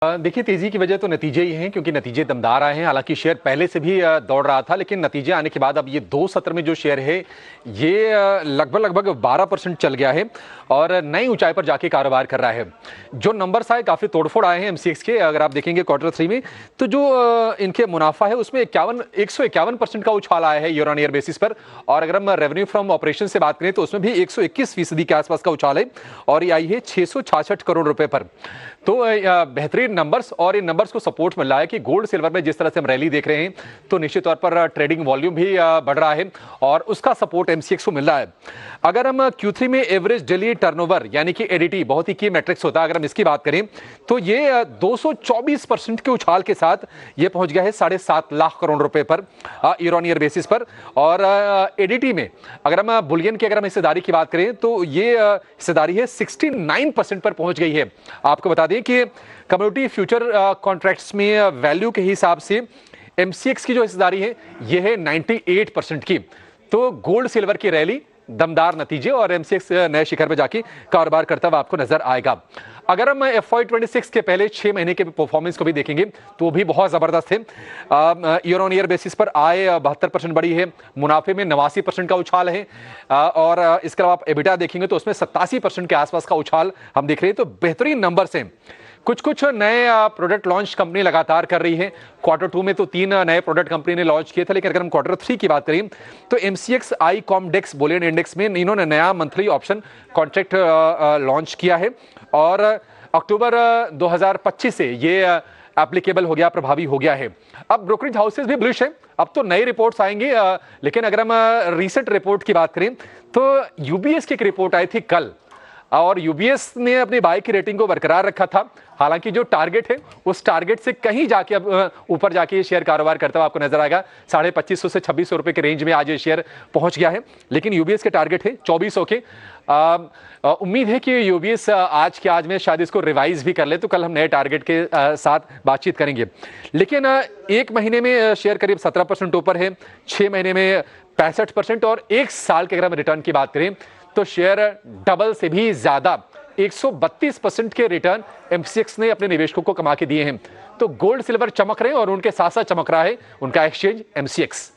देखिए, तेजी की वजह तो नतीजे ही हैं, क्योंकि नतीजे दमदार आए हैं। हालांकि शेयर पहले से भी दौड़ रहा था, लेकिन नतीजे आने के बाद अब ये 2 सत्र में जो शेयर है ये लगभग 12% चल गया है और नई ऊंचाई पर जाके कारोबार कर रहा है। जो नंबर्स आए काफी तोड़फोड़ आए हैं एमसीएक्स के। अगर आप देखेंगे Q3 में, तो जो इनके मुनाफा है उसमें 151% का उछाल आया है ईयर ऑन ईयर बेसिस पर। और अगर हम रेवेन्यू फ्रॉम ऑपरेशन से बात करें तो उसमें भी 121% के आसपास का उछाल है और ये आई है 666 करोड़ रुपए पर। तो बेहतरीन नंबर्स, और इन नंबर्स को सपोर्ट मिल रहा है कि गोल्ड सिल्वर में जिस तरह से हम रैली देख रहे हैं, तो निश्चित तौर पर ट्रेडिंग वॉल्यूम भी बढ़ रहा है और उसका सपोर्ट एमसीएक्स को मिल रहा है। अगर हम Q3 में एवरेज डेली टर्नओवर यानी कि एडीटी, बहुत ही की मैट्रिक्स होता है, अगर हम इसकी बात करें तो ये 224% के उछाल के साथ ये पहुंच गया है 7.5 लाख करोड़ रुपए per year on year basis पर। और एडीटी में अगर हम बुलियन की हिस्सेदारी की बात करें तो ये हिस्सेदारी है 69% पर पहुंच गई है। आपको बता दें कि कमोडिटी फ्यूचर कॉन्ट्रैक्ट्स में वैल्यू के हिसाब से एमसीएक्स की जो हिस्सेदारी है ये है 98% की। तो गोल्ड सिल्वर की रैली, दमदार नतीजे और एमसीएक्स नए शिखर पर जाके कारोबार करता हुआ आपको नजर आएगा। अगर हम FY26 के पहले 6 महीने के परफॉर्मेंस को भी देखेंगे तो वो भी बहुत जबरदस्त है। ईयर ऑन ईयर बेसिस पर आय 72% बढ़ी है, मुनाफे में 89% का उछाल है और इसके अलावा आप एबिटा देखेंगे तो उसमें 87% के आसपास का उछाल हम देख रहे हैं। तो बेहतरीन नंबर्स हैं। कुछ नए प्रोडक्ट लॉन्च कंपनी लगातार कर रही है। Q2 में तो 3 नए प्रोडक्ट कंपनी ने लॉन्च किए थे, लेकिन अगर हम Q3 की बात करें तो एमसीएक्स आई कॉमडेक्स बुलियन इंडेक्स में इन्होंने नया मंथली ऑप्शन कॉन्ट्रैक्ट लॉन्च किया है और अक्टूबर 2025 से ये एप्लीकेबल हो गया, प्रभावी हो गया है। अब ब्रोकरेज हाउसेस भी बुलिश है, अब तो नई रिपोर्ट्स आएंगी, लेकिन अगर हम रीसेंट रिपोर्ट की बात करें तो यूबीएस की एक रिपोर्ट आई थी कल और यूबीएस ने अपनी बाई की रेटिंग को बरकरार रखा था। हालांकि जो टारगेट है उस टारगेट से कहीं जाके अब ऊपर जाके ये शेयर कारोबार करता हुआ आपको नजर आएगा। 2550 से 2600 रुपए के रेंज में आज ये शेयर पहुंच गया है, लेकिन यूबीएस के टारगेट है 2400 के। उम्मीद है कि यूबीएस आज के आज में शायद इसको रिवाइज भी कर ले, तो कल हम नए टारगेट के साथ बातचीत करेंगे। लेकिन एक महीने में शेयर करीब 17% ऊपर है, 6 महीने में 65% और 1 साल के अगर हम रिटर्न की बात करें तो शेयर डबल से भी ज्यादा 132% के रिटर्न एमसीएक्स ने अपने निवेशकों को कमा के दिए हैं। तो गोल्ड सिल्वर चमक रहे हैं और उनके साथ साथ चमक रहा है उनका एक्सचेंज एमसीएक्स।